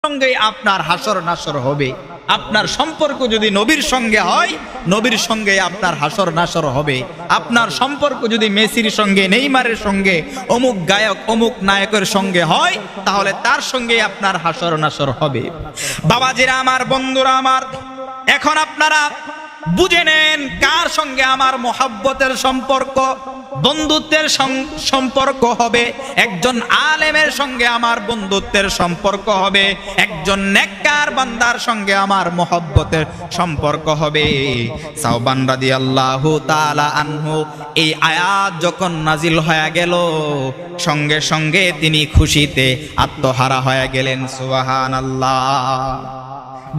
সঙ্গেই আপনার হাসর নাসর হবে। আপনার সম্পর্ক যদি নবীর সঙ্গে হয়, নবীর সঙ্গে আপনার হাসর নাসর হবে। আপনার সম্পর্ক যদি মেসির সঙ্গে, নেইমারের সঙ্গে, অমুক গায়ক, অমুক নায়কের সঙ্গে হয়, তাহলে তার সঙ্গে আপনার হাসর নাসর হবে। বাবাজিরা আমার, বন্ধুরা আমার, এখন আপনারা বুঝে নেন কার সঙ্গে আমার মহব্বতের সম্পর্ক, বন্ধুত্বের সম্পর্ক হবে। একজন আলেমের সঙ্গে আমার বন্ধুত্বের সম্পর্ক হবে, একজন নেককার বান্দার সঙ্গে আমার মহব্বতের সম্পর্ক হবে। সাওবান রাদিয়াল্লাহু তাআলা আনহু এই আয়াত যখন নাজিল হয়ে গেল, সঙ্গে সঙ্গে তিনি খুশিতে আত্মহারা হয়ে গেলেন। সুবহানাল্লাহ।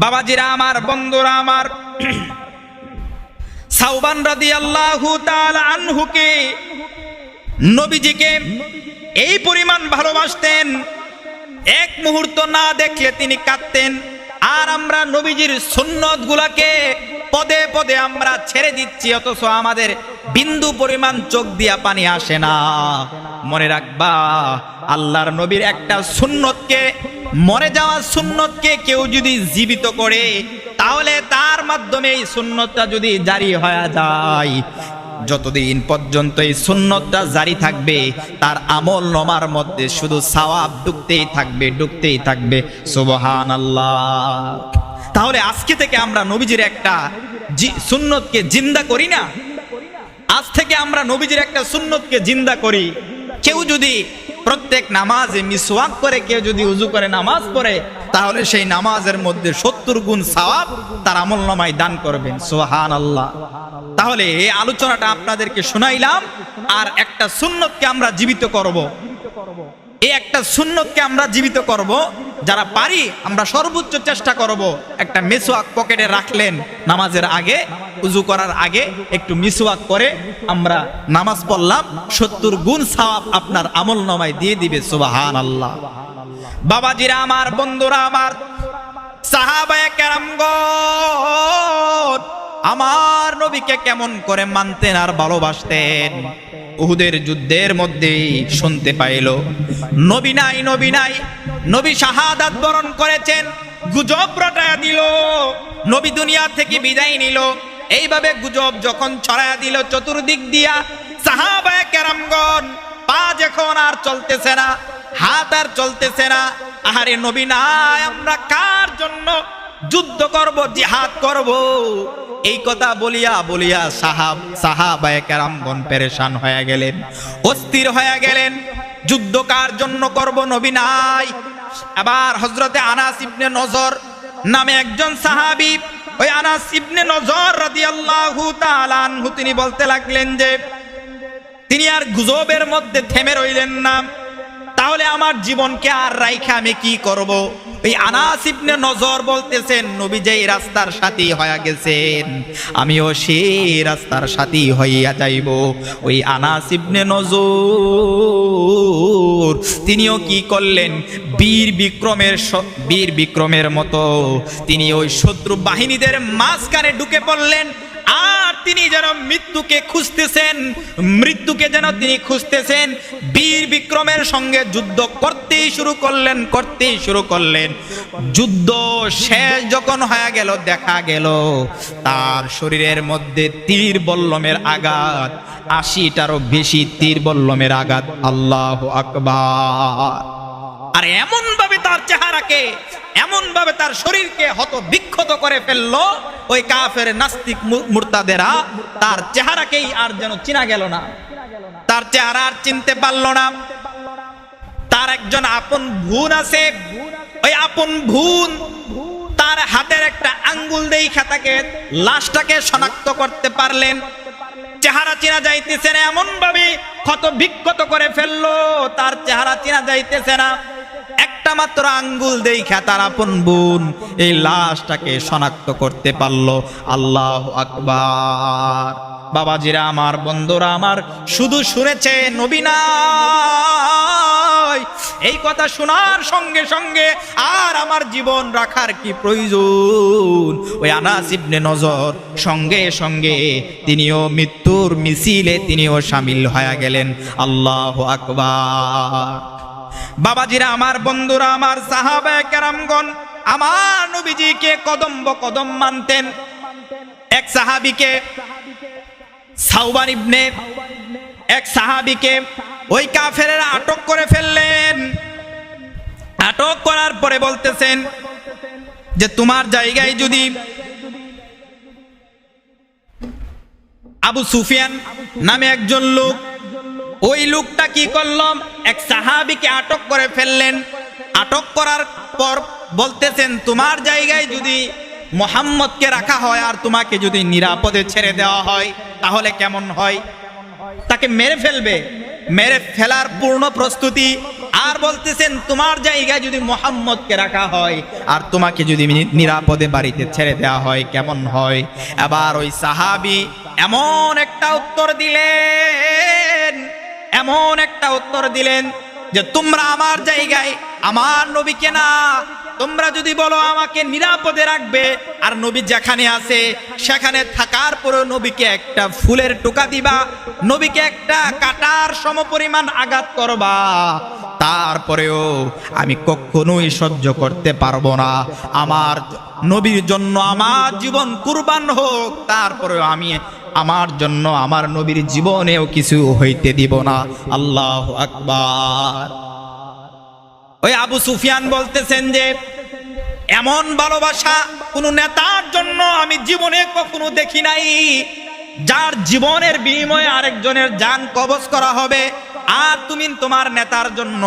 বাবাজিরা আমার, বন্ধুরা আমার, সাওবান রাদিয়াল্লাহু তাআলা আনহুকে, নবীজিকে এই পরিমাণ ভালোবাসতেন, এক মুহূর্ত না দেখলে তিনি কাঁদতেন। আর আমরা নবীজির সুন্নত গুলাকে পদে পদে আমরা ছেড়ে দিচ্ছি, অথচ আমাদের বিন্দু পরিমাণ চোখ দিয়া পানি আসে না। মনে রাখবা, আল্লাহর নবীর একটা সুন্নতকে, মরে যাওয়া সুন্নতকে কেউ যদি জীবিত করে, তাহলে তার মাধ্যমে এই সুন্নতটা যদি জারি হয়ে যায়, যতদিন পর্যন্ত এই সুন্নতটা জারি থাকবে, তার আমল নামার মধ্যে শুধু সওয়াব ঢুকতেই থাকবে, ঢুকতেই থাকবে। সুবহানাল্লাহ। তাহলে আজকে থেকে আমরা নবীজির একটা সুন্নতকে জিন্দা করি না? আজ থেকে আমরা নবীজির একটা সুন্নতকে জিন্দা করি। কেউ যদি প্রত্যেক নামাজে মিসওয়াক করে, কেউ যদি উযু করে নামাজ পড়ে, তাহলে সেই নামাজের মধ্যে 70 গুণ সওয়াব তার আমলনামায় দান করবেন। সুবহানাল্লাহ। তাহলে এই আলোচনাটা আপনাদেরকে শোনাইলাম। আর একটা সুন্নতকে আমরা জীবিত করব, এই একটা সুন্নতকে আমরা জীবিত করব। যারা পারি আমরা সর্বোচ্চ চেষ্টা করব। একটা মিসওয়াক পকেটে রাখলেন, নামাজের আগে, উযু করার আগে একটু মিসওয়াক করে আমরা নামাজ পড়লাম, 70 গুণ সওয়াব আপনার আমলনামায় দিয়ে দিবে। সুবহানাল্লাহ। বাবাজিরা আমার, বন্ধুরা আমার, সাহাবায়ে কেরামগণ আমার নবীকে কেমন করে মানতেন আর ভালোবাসতেন। উহুদের যুদ্ধের মধ্যে শুনতে পাইল নবী নাই, নবী নাই, নবী শাহাদাত বরণ করেছেন। গুজব রটায়া দিল, নবী দুনিয়া থেকে বিদায় নিল। এইভাবে গুজব যখন ছড়ায়া দিল চতুর্দিক দিয়া, সাহাবায়ে কেরামগণ পা যখন আর চলতেছে না, হাত আর চলতেছে না, আহারে নবী নাই, আমরা কার জন্য যুদ্ধ করব, জিহাদ করব, এই কথা বলিয়া বলিয়া সাহাবায়ে কেরামগণ পেরেশান হয়ে গেলেন, অস্থির হয়ে গেলেন। যুদ্ধ কার জন্য করব, নবী নাই। আবার হযরতে আনাস ইবনে নজর নামে একজন সাহাবী, ওই আনাস ইবনে নজর রাদিয়াল্লাহু তাআলা আনহু, তিনি বলতে লাগলেন যে, তিনি আর গুজবের মধ্যে থেমে রইলেন না। তাহলে আমার জীবনকে আর রাইখা আমি কি করব? এই আনাস ইবনে নজর বলতেছেন, নবী যেই রাস্তার সাথী হয়ে গেছেন, আমিও সেই রাস্তার সাথী হইয়া যাইব। ওই আনাস ইবনে নজর তিনিও কি করলেন, বীর বিক্রমের মতো তিনি ওই শত্রু বাহিনীদের মাঝখানে ঢুকে পড়লেন। আর তিনি যেন মৃত্যুকে খুঁজতেছেন, মৃত্যুকে যেন তিনি খুঁজতেছেন, বীর বিক্রমের সঙ্গে যুদ্ধ করতেই শুরু করলেন। যুদ্ধ শেষ যখন হয়ে গেল, দেখা গেল তার শরীরের মধ্যে তীর বল্লমের আঘাত, 80টারও বেশি তীর বল্লমের আঘাত। আল্লাহু আকবার। আর এমন ভাবে তার চেহারাকে, এমন ভাবে তার শরীরকে হতবিক্ষত করে ফেললো ওই কাফের নাস্তিক মুরতাদেরা, তার চেহারাকেই আর যেন চিনা গেল না, তার চেহারা আর চিনতে পারলো না। তার একজন আপন বোন আছে, ওই আপন বোন তার হাতের একটা আঙ্গুল দেইখা তাকে, লাশটাকে শনাক্ত করতে পারলেন। চেহারা চেনা যাইতেছে না, এমন ভাবে ক্ষতবিক্ষত করে ফেললো, তার চেহারা চেনা যাইতেছে না। একটা মাত্র আঙ্গুল দেইখা তার আপন বোন এই লাশটাকে শনাক্ত করতে পারলো। আল্লাহু আকবার। বাবাজিরা আমার, বন্ধুরা আমার, শুধু শুনেছে নবী নাই, এই কথা শোনার সঙ্গে সঙ্গে আর আমার জীবন রাখার কি প্রয়োজন? ওই আনাস ইবনে নজর সঙ্গে সঙ্গে তিনিও মৃত্যুর মিছিলে তিনিও শামিল হয়ে গেলেন। আল্লাহু আকবার। বাবাজিরা আমার, বন্ধুরা আমার, সাহাবায়ে কেরামগণ আমার নবীজিকে কদম বকদম মানতেন। এক সাহাবীকে সাওবান ইবনে এক সাহাবীকে ওই কাফেরেরা আটক করে ফেললেন। আটক করার পরে বলতেছেন যে তোমার জায়গায় যদি আবু সুফিয়ান নামে একজন লোক, ওই লোকটা কি করল, এক সাহাবীকে আটক করে ফেললেন। আটক করার পর বলতেছেন তোমার জায়গায় যদি মুহাম্মদকে রাখা হয় আর তোমাকে যদি নিরাপদে ছেড়ে দেওয়া হয় তাহলে কেমন হয়? তাকে মেরে ফেলবে, মেরে ফেলার পূর্ণ প্রস্তুতি। আর বলতেছেন তোমার জায়গায় যদি মুহাম্মদকে রাখা হয় আর তোমাকে যদি নিরাপদে বাড়িতে ছেড়ে দেওয়া হয় কেমন হয়? এবার ওই সাহাবী এমন একটা উত্তর দিলেন যে তোমরা আমার জায়গায় আমার নবীকে না, তোমরা যদি বলো আমাকে নিরাপদে রাখবে আর নবী যেখানে আছে সেখানে থাকার পরেও নবীকে একটা ফুলের টোকা দিবা, নবীকে একটা কাটার সমপরিমাণ আঘাত করবা, তারপরেও আমি কখনোই সহ্য করতে পারবো না। আমার নবীর জন্য আমার জীবন কুরবান হোক, তারপরেও আমি আমার জন্য আমার নবীর জীবনেও কিছু হইতে দিব না। আল্লাহু আকবার। ওই আবু সুফিয়ান বলতেছেন যে এমন ভালোবাসা কোন নেতার জন্য আমি জীবনে কখনো দেখি নাই, যার জীবনের বিনিময়ে আরেকজনের জান কবজ করা হবে। আর তুমি তোমার নেতার জন্য,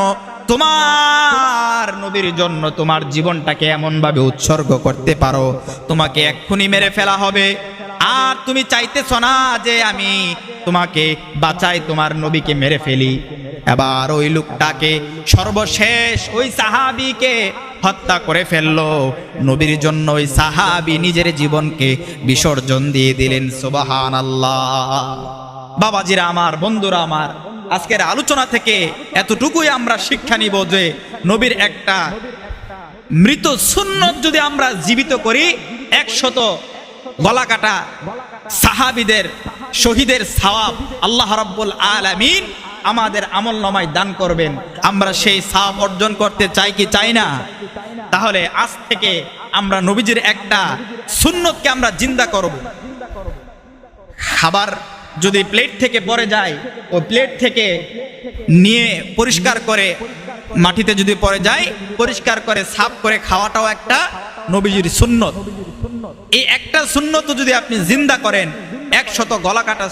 তোমার নবীর জন্য তোমার জীবনটাকে এমন ভাবে উৎসর্গ করতে পারো, তোমাকে এক্ষুনি মেরে ফেলা হবে। আর তুমি চাইতেছ না যে আমি তোমাকে বাঁচাই, তোমার নবীকে মেরে ফেলি। এবার ওই লোকটাকে সর্বশেষ ওই সাহাবীকে হত্যা করে ফেললো। নবীর জন্য ওই সাহাবী নিজের জীবনকে বিসর্জন দিয়ে দিলেন। সুবহানাল্লাহ। বাবাজিরা আমার, বন্ধুরা আমার, আজকের আলোচনা থেকে এতটুকুই আমরা শিক্ষা নিব যে নবীর একটা মৃত সুন্নত যদি আমরা জীবিত করি, 100 গলা কাটা সাহাবীদের শহীদের সওয়াব আল্লাহ রাব্বুল আলামিন আমাদের আমলনামায় দান করবেন। আমরা সেই সওয়াব অর্জন করতে চাই কি চাই না? তাহলে আজ থেকে আমরা নবীজির একটা সুন্নতকে আমরা জিন্দা করব। খাবার যদি প্লেট থেকে পড়ে যায়, ওই প্লেট থেকে নিয়ে পরিষ্কার করে মাটিতে যদি পড়ে যায়, পরিষ্কার করে সাফ করে খাওয়াটাও একটা নবীজির সুন্নত। এই একটা সুন্নত যদি আপনি জিন্দা করেন, 100 গলা কাটা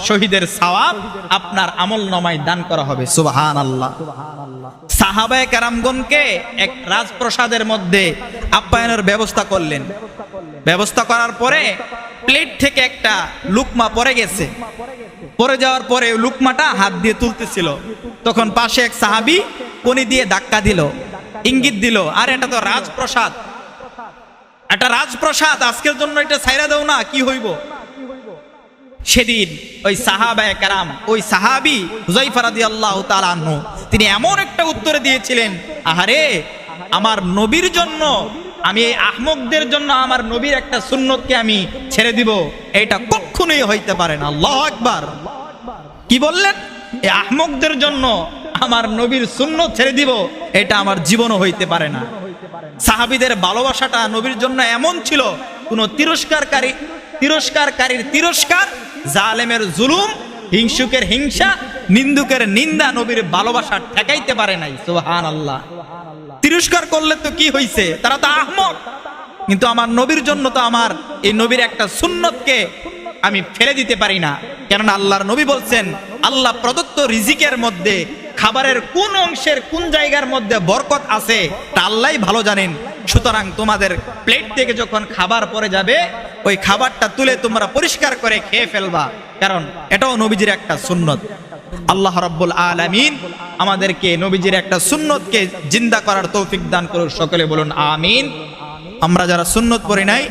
শহীদের সওয়াব আপনার আমলনামায় দান করা হবে। সুবহানাল্লাহ। সাহাবায়ে কেরামগণকে এক রাজপ্রাসাদের মধ্যে আপ্যায়নের ব্যবস্থা করলেন। ব্যবস্থা করার পরে প্লেট থেকে একটা লুকমা পড়ে গেছে। পড়ে যাওয়ার পরে লুকমাটা হাত দিয়ে তুলতেছিল, তখন পাশে এক সাহাবী কোনি দিয়ে ধাক্কা দিল, ইঙ্গিত দিল, আর এটা তো রাজপ্রাসাদ, এটা রাজপ্রাসাদ, আজকের জন্য এটা ছাইরা দাও না, কি হইব? সেদিন ওই সাহাবায়ে কেরাম, ওই সাহাবী হুযায়ফা রাদিয়াল্লাহু তাআলা আনহু, তিনি এমন একটা উত্তর দিয়েছিলেন, আহারে আমার নবীর জন্য আমি এই আহমকদের জন্য আমার নবীর একটা সুন্নতকে আমি ছেড়ে দিব, এটা কখনোই হইতে পারে না। আল্লাহু আকবার। কি বললেন? এই আহমকদের জন্য আমার নবীর সুন্নত ছেড়ে দিব, এটা আমার জীবনও হইতে পারে না। সাহাবীদের ভালোবাসাটা নবীর জন্য এমন ছিল, কোন তিরস্কারকারীর তিরস্কার, জালেমের জুলুম, হিংসুকের হিংসা, নিন্দুকের নিন্দা নবীর ভালোবাসা ঠেকাইতে পারে নাই। সুবহানাল্লাহ। তিরস্কার করলে তো কি হইছে, তারা তো আহমক, কিন্তু আমার নবীর জন্য তো আমার এই নবীর একটা সুন্নতকে আমি ফেলে দিতে পারি না। কেননা আল্লাহর নবী বলছেন, আল্লাহ প্রদত্ত রিজিকের মধ্যে খাবারের কোন অংশের কোন জায়গার মধ্যে বরকত আছে তা আল্লাহই ভালো জানেন। সুতরাং তোমাদের প্লেট থেকে যখন খাবার পড়ে যাবে, ওই খাবারটা তুলে তোমরা পরিষ্কার করে খেয়ে ফেলবা, কারণ এটাও নবীজির একটা সুন্নত। আল্লাহ রাব্বুল আলামিন আমাদেরকে নবীজির একটা সুন্নতকে জিন্দা করার তৌফিক দান করুন। সকলে বলুন আমিন। আমরা যারা সুন্নত পড়ি নাই